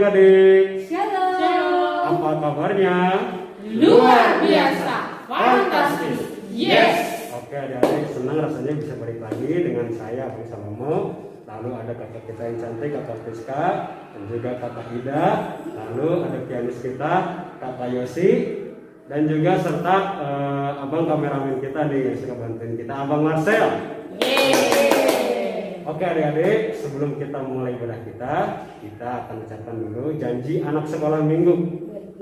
adik-adik. Shalom. Apa kabarnya? Luar biasa. Fantastis. Yes. Oke adik-adik, senang rasanya bisa balik lagi dengan saya Bang Salomo. Lalu ada kakak kita yang cantik, kakak Priska, dan juga kakak Ida. Lalu ada pianis kita, kakak Yosi, dan juga serta abang kameramen kita nih yang suka bantuin kita, abang Marcel. Oke adik-adik, sebelum kita mulai ibadah kita akan ucapkan dulu janji anak sekolah minggu.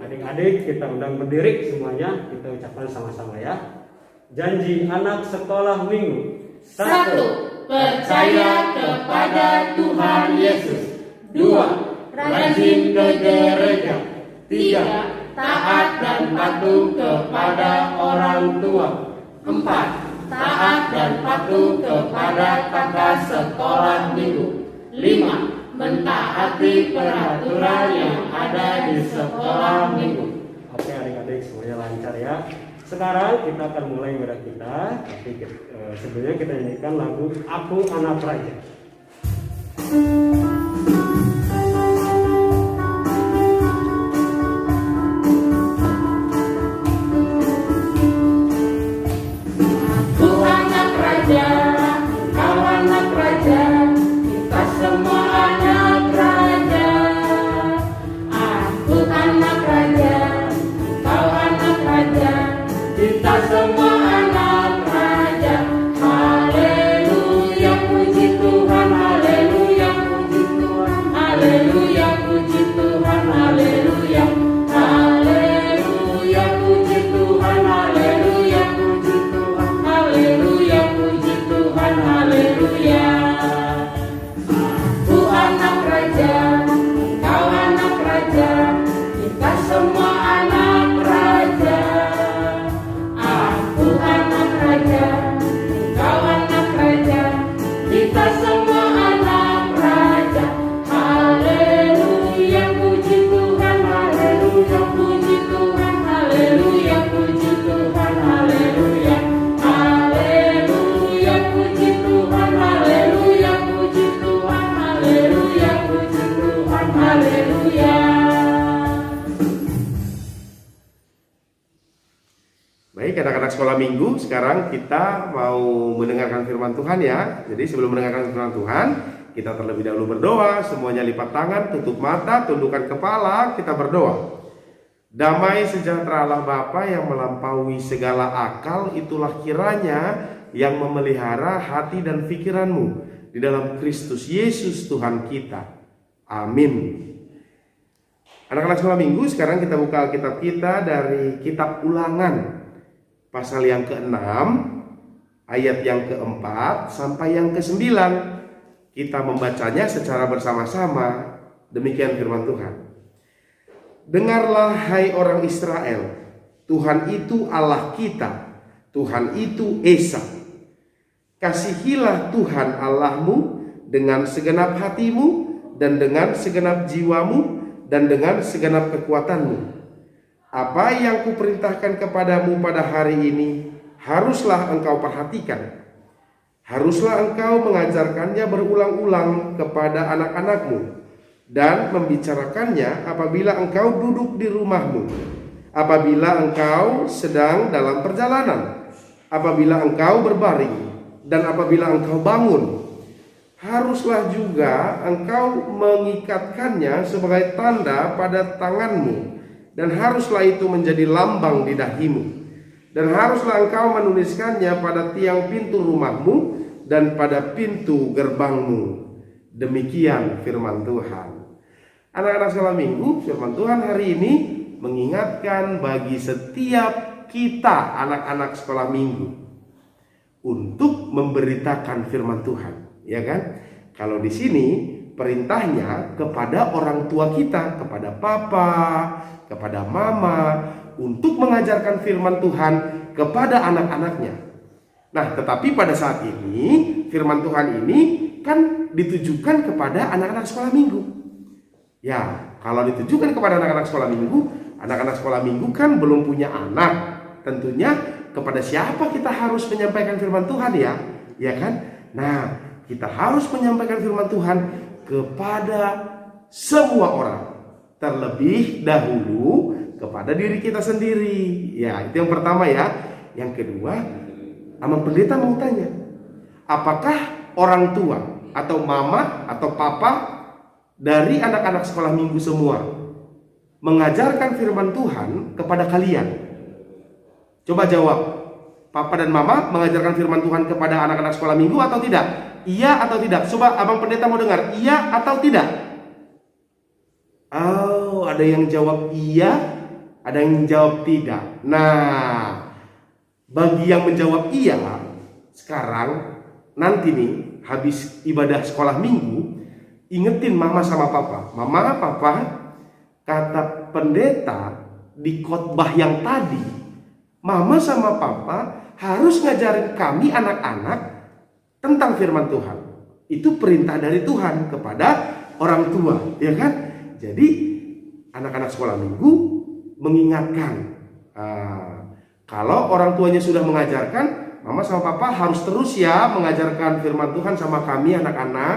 Adik-adik kita undang berdiri semuanya, kita ucapkan sama-sama ya. Janji anak sekolah minggu. 1. Percaya kepada Tuhan Yesus. 2. Rajin ke gereja. 3. Taat dan patuh kepada orang tua. 4. Taat dan patuh kepada kakak sekolah minggu. 5. Mentaati peraturan yang ada di sekolah minggu. Oke adik-adik semuanya lancar ya. Sekarang kita akan mulai ibadah kita. Tapi sebelumnya kita nyanyikan lagu Aku Anak Raja. Baik, anak-anak sekolah minggu, sekarang kita mau mendengarkan firman Tuhan ya. Jadi sebelum mendengarkan firman Tuhan, kita terlebih dahulu berdoa. Semuanya lipat tangan, tutup mata, tundukkan kepala, kita berdoa. Damai sejahtera Allah Bapa yang melampaui segala akal, itulah kiranya yang memelihara hati dan pikiranmu di dalam Kristus Yesus Tuhan kita. Amin. Anak-anak sekolah minggu, sekarang kita buka Alkitab kita dari kitab Ulangan pasal yang ke-6 ayat yang ke-4 sampai yang ke-9. Kita membacanya secara bersama-sama. Demikian firman Tuhan. Dengarlah hai orang Israel, Tuhan itu Allah kita, Tuhan itu Esa. Kasihilah Tuhan Allahmu dengan segenap hatimu dan dengan segenap jiwamu dan dengan segenap kekuatanmu. Apa yang kuperintahkan kepadamu pada hari ini haruslah engkau perhatikan. Haruslah engkau mengajarkannya berulang-ulang kepada anak-anakmu dan membicarakannya apabila engkau duduk di rumahmu, apabila engkau sedang dalam perjalanan, apabila engkau berbaring, dan apabila engkau bangun. Haruslah juga engkau mengikatkannya sebagai tanda pada tanganmu, dan haruslah itu menjadi lambang di dahimu. Dan haruslah engkau menuliskannya pada tiang pintu rumahmu dan pada pintu gerbangmu. Demikian firman Tuhan. Anak-anak sekolah minggu, firman Tuhan hari ini mengingatkan bagi setiap kita anak-anak sekolah minggu untuk memberitakan firman Tuhan, ya kan? Kalau di sini perintahnya kepada orang tua kita, kepada papa, kepada mama, untuk mengajarkan firman Tuhan kepada anak-anaknya. Nah, tetapi pada saat ini firman Tuhan ini kan ditujukan kepada anak-anak sekolah minggu. Ya, kalau ditujukan kepada anak-anak sekolah minggu kan belum punya anak. Tentunya kepada siapa kita harus menyampaikan firman Tuhan ya? Ya kan? Nah, kita harus menyampaikan firman Tuhan kepada semua orang. terlebih dahulu kepada diri kita sendiri. Ya, itu yang pertama ya. Yang kedua, Amang Pendeta mau tanya, apakah orang tua atau mama atau papa dari anak-anak sekolah minggu semua mengajarkan firman Tuhan kepada kalian? Coba jawab. Papa dan mama mengajarkan firman Tuhan kepada anak-anak sekolah minggu atau tidak? Iya atau tidak? Coba Abang Pendeta mau dengar, iya atau tidak? Oh, ada yang jawab iya, ada yang jawab tidak. Nah, bagi yang menjawab iya, sekarang nanti nih habis ibadah sekolah minggu, ingetin mama sama papa. Mama, papa, kata pendeta di khotbah yang tadi, mama sama papa harus ngajarin kami anak-anak tentang firman Tuhan. Itu perintah dari Tuhan kepada orang tua, ya kan? Jadi anak-anak sekolah minggu mengingatkan, kalau orang tuanya sudah mengajarkan, mama sama papa harus terus ya mengajarkan firman Tuhan sama kami anak-anak.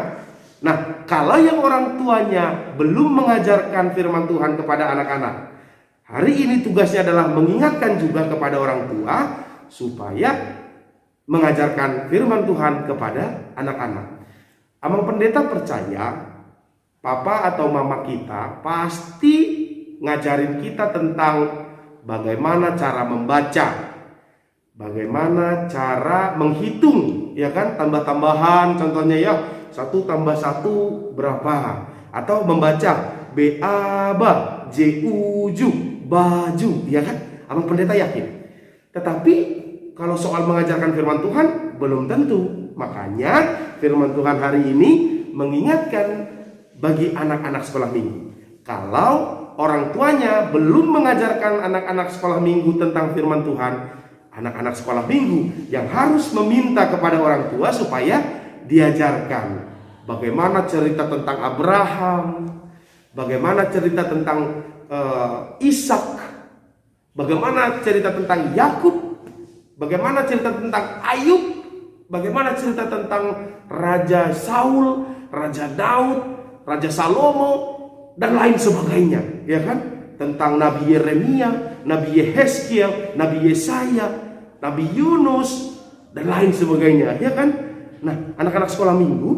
Nah, kalau yang orang tuanya belum mengajarkan firman Tuhan kepada anak-anak, hari ini tugasnya adalah mengingatkan juga kepada orang tua supaya mengajarkan firman Tuhan kepada anak-anak. Amang Pendeta percaya papa atau mama kita pasti ngajarin kita tentang bagaimana cara membaca, bagaimana cara menghitung, ya kan, tambah-tambahan, contohnya ya 1 tambah 1 berapa, atau membaca B-A-B-A, J-U-J, baju, ya kan. Amang Pendeta yakin. Tetapi kalau soal mengajarkan firman Tuhan belum tentu. Makanya firman Tuhan hari ini mengingatkan bagi anak-anak sekolah minggu, kalau orang tuanya belum mengajarkan anak-anak sekolah minggu tentang firman Tuhan, anak-anak sekolah minggu yang harus meminta kepada orang tua supaya diajarkan bagaimana cerita tentang Abraham, bagaimana cerita tentang Ishak, bagaimana cerita tentang Yakub, bagaimana cerita tentang Ayub, bagaimana cerita tentang Raja Saul, Raja Daud, Raja Salomo, dan lain sebagainya, ya kan? Tentang Nabi Yeremia, Nabi Yehezkiel, Nabi Yesaya, Nabi Yunus, dan lain sebagainya, ya kan? Nah, anak-anak sekolah minggu,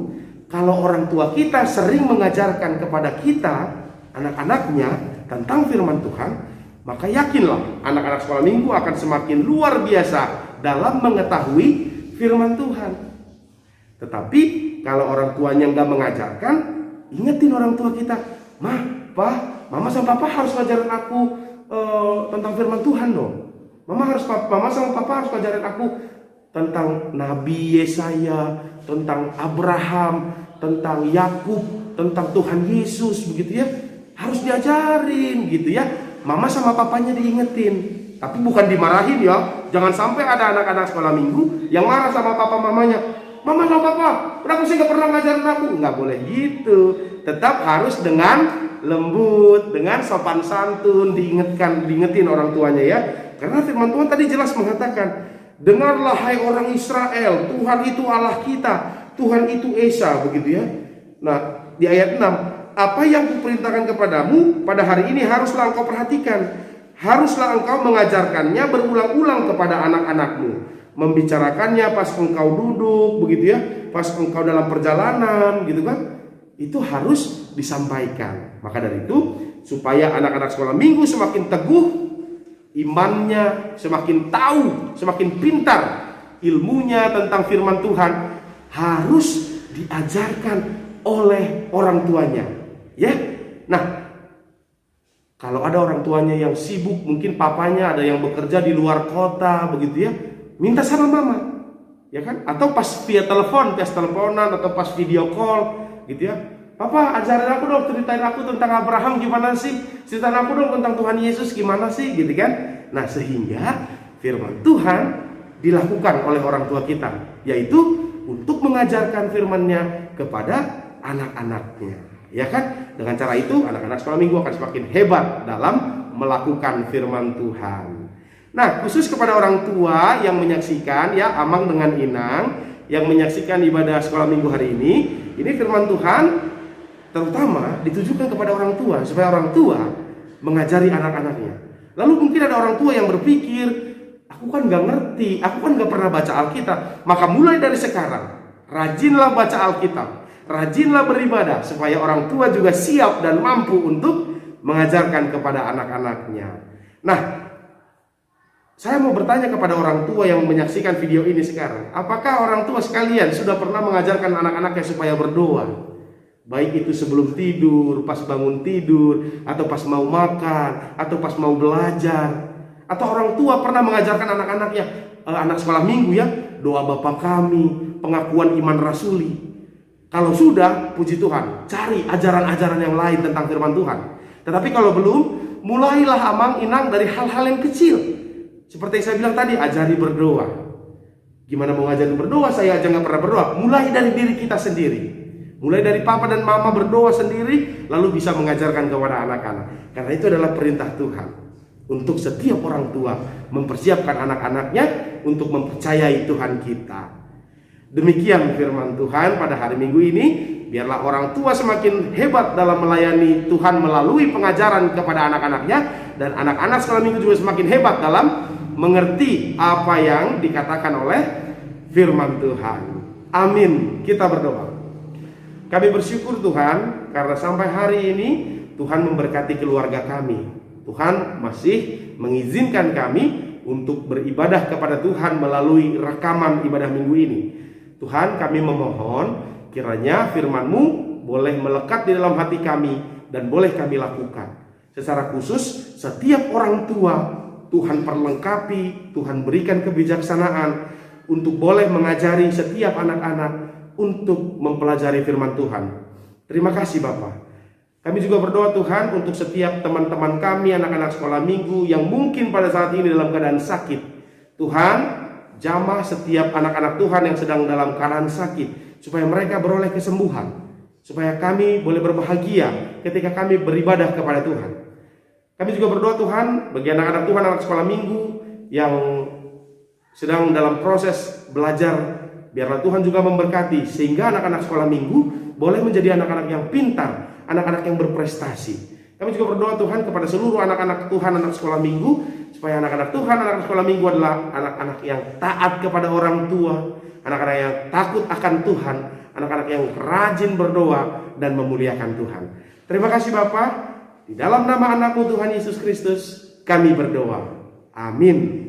kalau orang tua kita sering mengajarkan kepada kita, anak-anaknya, tentang firman Tuhan, maka yakinlah anak-anak sekolah minggu akan semakin luar biasa dalam mengetahui firman Tuhan. Tetapi kalau orang tuanya nggak mengajarkan, ingetin orang tua kita, mama sama papa harus ngajarin aku tentang firman Tuhan dong. Mama sama papa harus ngajarin aku tentang Nabi Yesaya, tentang Abraham, tentang Yakub, tentang Tuhan Yesus, begitu ya. Harus diajarin gitu ya. Mama sama papanya diingetin, tapi bukan dimarahin ya. Jangan sampai ada anak-anak sekolah minggu yang marah sama papa mamanya. Mama sama papa, kenapa sih gak pernah ngajarin aku? Nggak boleh gitu. Tetap harus dengan lembut, dengan sopan santun, diingetin orang tuanya ya. Karena firman Tuhan tadi jelas mengatakan, dengarlah hai orang Israel, Tuhan itu Allah kita, Tuhan itu Esa, begitu ya. Nah, di ayat 6, apa yang kuperintahkan kepadamu pada hari ini haruslah engkau perhatikan. Haruslah engkau mengajarkannya berulang-ulang kepada anak-anakmu, membicarakannya pas engkau duduk, begitu ya, pas engkau dalam perjalanan, gitu kan. Itu harus disampaikan. Maka dari itu, supaya anak-anak sekolah minggu semakin teguh imannya, semakin tahu, semakin pintar ilmunya tentang firman Tuhan, harus diajarkan oleh orang tuanya. Ya, nah, kalau ada orang tuanya yang sibuk, mungkin papanya ada yang bekerja di luar kota, begitu ya, minta sama mama, ya kan? Atau pas via telepon, pas teleponan, atau pas video call, gitu ya. Papa, ajarin aku dong, ceritain aku tentang Abraham gimana sih? Ceritain aku dong tentang Tuhan Yesus gimana sih, gitu kan? Nah, sehingga firman Tuhan dilakukan oleh orang tua kita, yaitu untuk mengajarkan firman-Nya kepada anak-anaknya. Ya kan? Dengan cara itu anak-anak sekolah minggu akan semakin hebat dalam melakukan firman Tuhan. Nah, khusus kepada orang tua yang menyaksikan, ya, Amang dengan Inang yang menyaksikan ibadah sekolah minggu hari ini firman Tuhan terutama ditujukan kepada orang tua, supaya orang tua mengajari anak-anaknya. Lalu mungkin ada orang tua yang berpikir, aku kan gak ngerti, aku kan gak pernah baca Alkitab. Maka mulai dari sekarang, rajinlah baca Alkitab, rajinlah beribadah, supaya orang tua juga siap dan mampu untuk mengajarkan kepada anak-anaknya. Nah, saya mau bertanya kepada orang tua yang menyaksikan video ini sekarang, apakah orang tua sekalian sudah pernah mengajarkan anak-anaknya supaya berdoa? Baik itu sebelum tidur, pas bangun tidur, atau pas mau makan, atau pas mau belajar. Atau orang tua pernah mengajarkan anak-anaknya, anak sekolah minggu ya, doa Bapa Kami, pengakuan iman rasuli. Kalau sudah, puji Tuhan, cari ajaran-ajaran yang lain tentang firman Tuhan. Tetapi kalau belum, mulailah amang-inang dari hal-hal yang kecil. Seperti yang saya bilang tadi, ajari berdoa. Gimana mau ngajarin berdoa? Saya aja gak pernah berdoa. Mulai dari diri kita sendiri. Mulai dari papa dan mama berdoa sendiri, lalu bisa mengajarkan kepada anak-anak. Karena itu adalah perintah Tuhan untuk setiap orang tua mempersiapkan anak-anaknya untuk mempercayai Tuhan kita. Demikian firman Tuhan pada hari Minggu ini. Biarlah orang tua semakin hebat dalam melayani Tuhan melalui pengajaran kepada anak-anaknya, dan anak-anak sekolah minggu juga semakin hebat dalam mengerti apa yang dikatakan oleh firman Tuhan. Amin. Kita berdoa. Kami bersyukur Tuhan, karena sampai hari ini Tuhan memberkati keluarga kami. Tuhan masih mengizinkan kami untuk beribadah kepada Tuhan melalui rekaman ibadah minggu ini. Tuhan, kami memohon kiranya firman-Mu boleh melekat di dalam hati kami dan boleh kami lakukan. Secara khusus, setiap orang tua Tuhan perlengkapi, Tuhan berikan kebijaksanaan untuk boleh mengajari setiap anak-anak untuk mempelajari firman Tuhan. Terima kasih Bapak. Kami juga berdoa Tuhan untuk setiap teman-teman kami, anak-anak sekolah minggu yang mungkin pada saat ini dalam keadaan sakit. Tuhan, jamah setiap anak-anak Tuhan yang sedang dalam keadaan sakit, supaya mereka beroleh kesembuhan, supaya kami boleh berbahagia ketika kami beribadah kepada Tuhan. Kami juga berdoa Tuhan bagi anak-anak Tuhan, anak sekolah minggu yang sedang dalam proses belajar. Biarlah Tuhan juga memberkati sehingga anak-anak sekolah minggu boleh menjadi anak-anak yang pintar, anak-anak yang berprestasi. Kami juga berdoa Tuhan kepada seluruh anak-anak Tuhan, anak sekolah minggu, supaya anak-anak Tuhan, anak sekolah minggu adalah anak-anak yang taat kepada orang tua, anak-anak yang takut akan Tuhan, anak-anak yang rajin berdoa dan memuliakan Tuhan. Terima kasih Bapa. Di dalam nama anakmu Tuhan Yesus Kristus kami berdoa. Amin.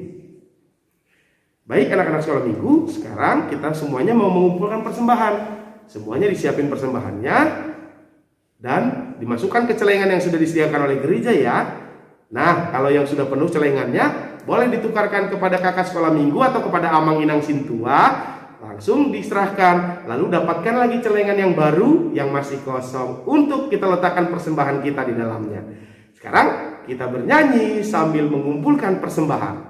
Baik anak-anak sekolah minggu, sekarang kita semuanya mau mengumpulkan persembahan. Semuanya disiapin persembahannya dan dimasukkan ke celengan yang sudah disediakan oleh gereja ya. Nah, kalau yang sudah penuh celengannya, boleh ditukarkan kepada kakak sekolah minggu atau kepada Amang Inang Sintua. Langsung diserahkan, lalu dapatkan lagi celengan yang baru yang masih kosong untuk kita letakkan persembahan kita di dalamnya. Sekarang kita bernyanyi sambil mengumpulkan persembahan.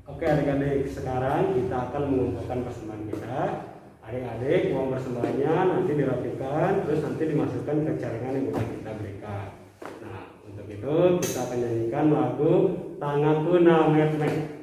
Oke adik-adik, sekarang kita akan mengumpulkan persembahan kita. Adik-adik, uang persembahannya nanti dirapikan, terus nanti dimasukkan ke celengan yang sudah kita berikan. Nah, untuk itu kita akan nyanyikan lagu Tanganku Namet-met.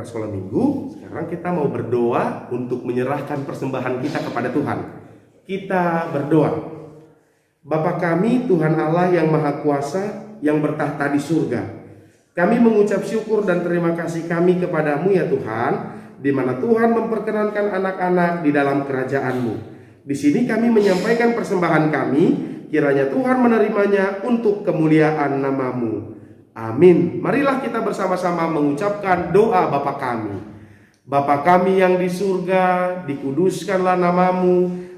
Sekolah minggu, sekarang kita mau berdoa untuk menyerahkan persembahan kita kepada Tuhan. Kita berdoa. Bapa kami Tuhan Allah yang Maha Kuasa, yang bertahta di surga, Kami mengucap syukur dan terima kasih kami kepadamu ya Tuhan, di mana Tuhan memperkenankan anak-anak di dalam kerajaan-Mu. Di sini kami menyampaikan persembahan kami, kiranya Tuhan menerimanya untuk kemuliaan nama-Mu. Amin. Marilah kita bersama-sama mengucapkan doa Bapa kami. Bapa kami yang di surga, dikuduskanlah nama-Mu,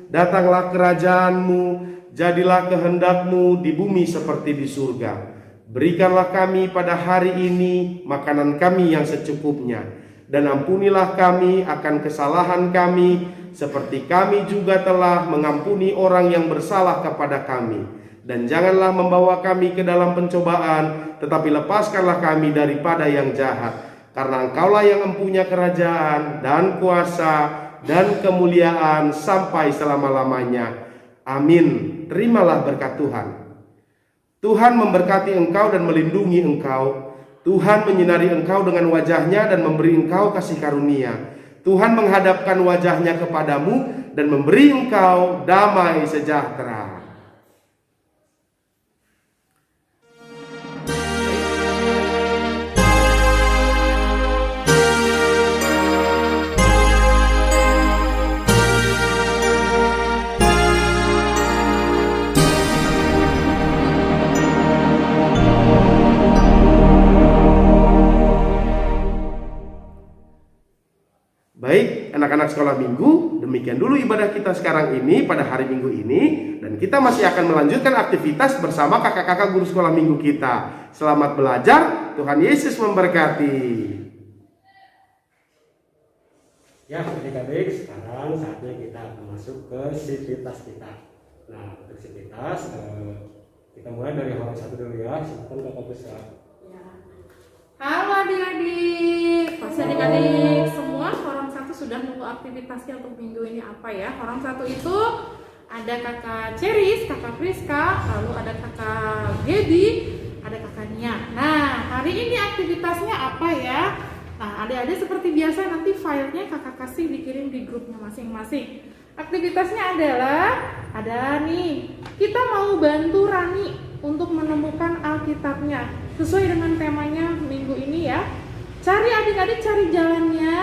datanglah kerajaan-Mu, jadilah kehendak-Mu di bumi seperti di surga. Berikanlah kami pada hari ini makanan kami yang secukupnya, dan ampunilah kami akan kesalahan kami, seperti kami juga telah mengampuni orang yang bersalah kepada kami. Dan janganlah membawa kami ke dalam pencobaan, tetapi lepaskanlah kami daripada yang jahat. Karena Engkaulah yang mempunyai kerajaan dan kuasa dan kemuliaan sampai selama-lamanya. Amin. Terimalah berkat Tuhan. Tuhan memberkati engkau dan melindungi engkau. Tuhan menyinari engkau dengan wajahnya dan memberi engkau kasih karunia. Tuhan menghadapkan wajahnya kepadamu dan memberi engkau damai sejahtera. Baik, anak-anak sekolah minggu, demikian dulu ibadah kita sekarang ini pada hari Minggu ini, dan kita masih akan melanjutkan aktivitas bersama kakak-kakak guru sekolah minggu kita. Selamat belajar, Tuhan Yesus memberkati. Ya, adik-adik, sekarang saatnya kita akan masuk ke sivitas kita. Nah, untuk sivitas kita mulai dari halaman 1 dulu ya. Silakan Kakak Priska. Halo adik-adik, pasti adik-adik semua Forum 1 sudah nunggu aktivitasnya untuk minggu ini apa ya. Forum 1 itu ada kakak Ceris, kakak Priska, lalu ada kakak Gaby, ada kakak Nia. Nah, hari ini aktivitasnya apa ya? Nah, adik-adik seperti biasa nanti filenya kakak kasih dikirim di grupnya masing-masing. Aktivitasnya adalah, ada nih, kita mau bantu Rani untuk menemukan Alkitabnya sesuai dengan temanya minggu ini ya. Cari adik-adik, cari jalannya,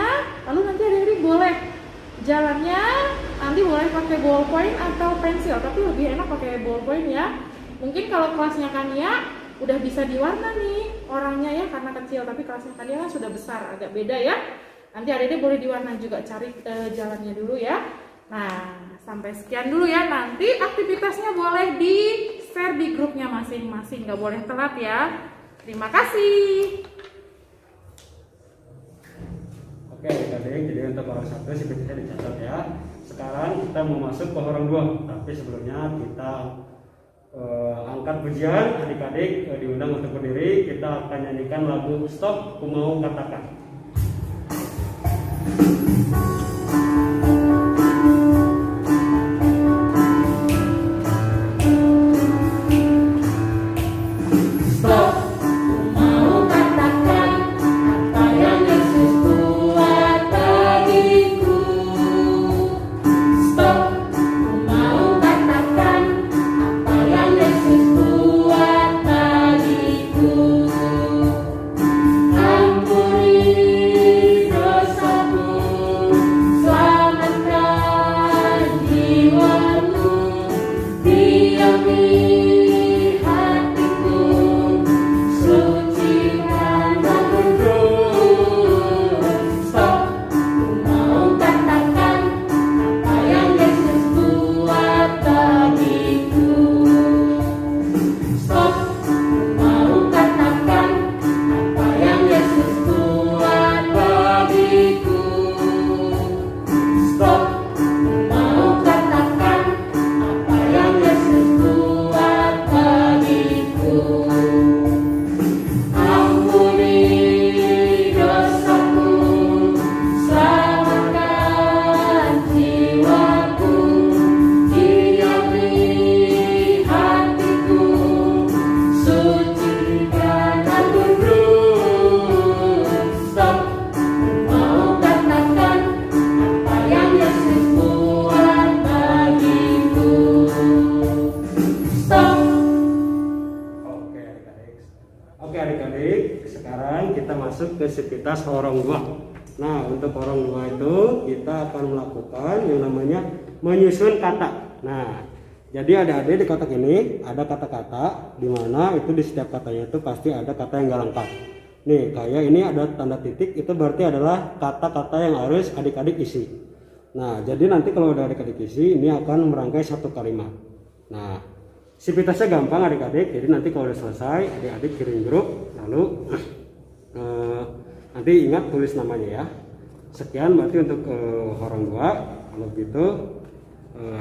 lalu nanti adik-adik boleh jalannya nanti boleh pakai ballpoint atau pensil, tapi lebih enak pakai ballpoint ya. Mungkin kalau kelasnya Kania udah bisa diwarna nih orangnya ya, karena kecil, tapi kelasnya Kania kan sudah besar, agak beda ya. Nanti adik-adik boleh diwarna juga, cari jalannya dulu ya. Nah, sampai sekian dulu ya. Nanti aktivitasnya boleh di-share di grupnya masing-masing, nggak boleh telat ya. Terima kasih. Oke adik-adik, jadi untuk orang 1 sivitasnya dicatat ya. Sekarang kita mau masuk ke orang 2, tapi sebelumnya kita angkat pujian. Adik-adik diundang untuk berdiri. Kita akan nyanyikan lagu Stop Ku Mau Katakan. Ampuni dosaku. sekarang kita masuk ke sivitas horong 2. Nah, untuk horong 2 itu kita akan melakukan yang namanya menyusun kata. Nah, jadi adik-adik di kotak ini ada kata-kata di mana itu di setiap katanya itu pasti ada kata yang gak lengkap. Nih, kayak ini ada tanda titik, itu berarti adalah kata-kata yang harus adik-adik isi. Nah, jadi nanti kalau udah adik-adik isi, ini akan merangkai satu kalimat. Nah, sivitasnya gampang adik-adik, jadi nanti kalau udah selesai, adik-adik kirim grup, lalu nanti ingat tulis namanya ya. Sekian berarti untuk horong 2, kalau gitu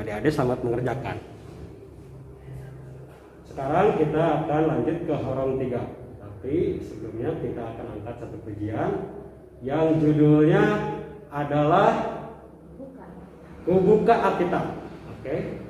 adik-adik selamat mengerjakan. Sekarang kita akan lanjut ke horong 3. Tapi sebelumnya kita akan angkat satu pujian yang judulnya adalah Ku Buka Alkitab. Oke.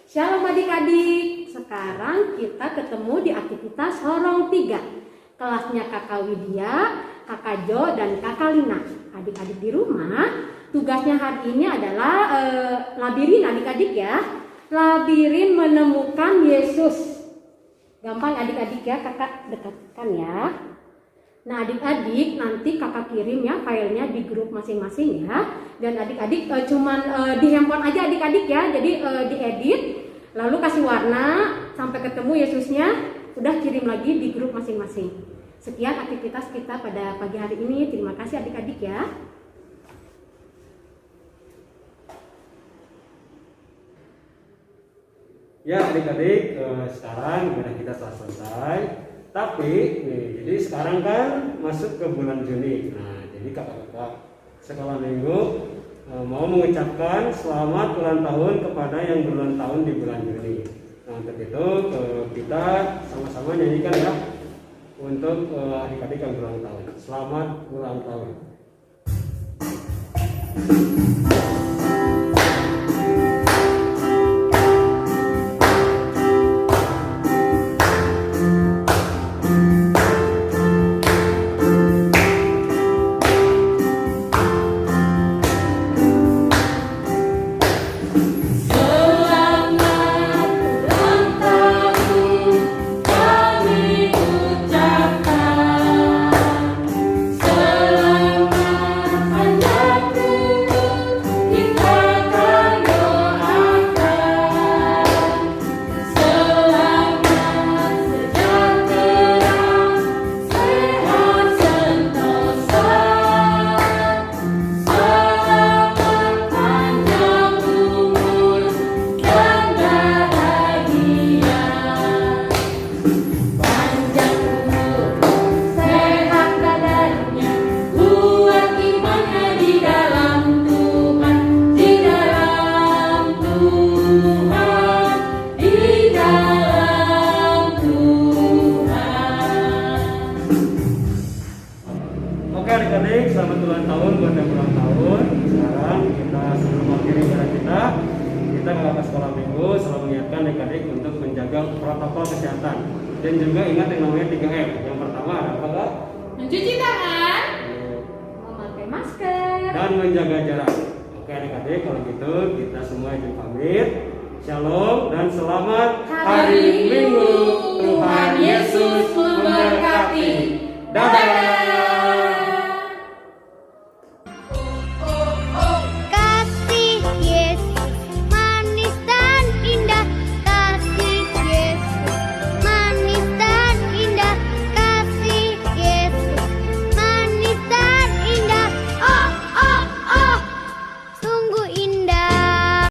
Shalom adik-adik, sekarang kita ketemu di aktivitas horong 3. Kelasnya Kakak Widya, Kakak Jo, dan Kakak Lina. Adik-adik di rumah, tugasnya hari ini adalah labirin adik-adik ya. Labirin menemukan Yesus. Gampang adik-adik ya, kakak dekatkan ya. Nah adik-adik nanti kakak kirim ya filenya di grup masing-masing ya. Dan adik-adik cuman di handphone aja adik-adik ya. Jadi diedit, lalu kasih warna sampai ketemu Yesusnya. Udah kirim lagi di grup masing-masing. Sekian aktivitas kita pada pagi hari ini. Terima kasih adik-adik ya. Ya adik-adik, sekarang ibadah kita telah selesai. Tapi nih, jadi sekarang kan masuk ke bulan Juni. Nah, jadi kakak-kakak sekolah minggu mau mengucapkan selamat ulang tahun kepada yang berulang tahun di bulan Juni. Nah, untuk itu kita sama-sama nyanyikan ya untuk adik-adik yang berulang tahun. Selamat ulang tahun. Adik-adik, selamat ulang tahun buat yang ulang tahun. Sekarang kita sebelum mengakhiri ibadah kita ke sekolah minggu selalu mengingatkan adik-adik untuk menjaga protokol kesehatan dan juga ingat yang namanya 3M. Yang pertama ada apa kak? Mencuci tangan, Memakai masker, dan menjaga jarak. Oke adik-adik, kalau gitu kita semua izin pamit. Shalom dan selamat hari Minggu. Tuhan Yesus memberkati. Dadah.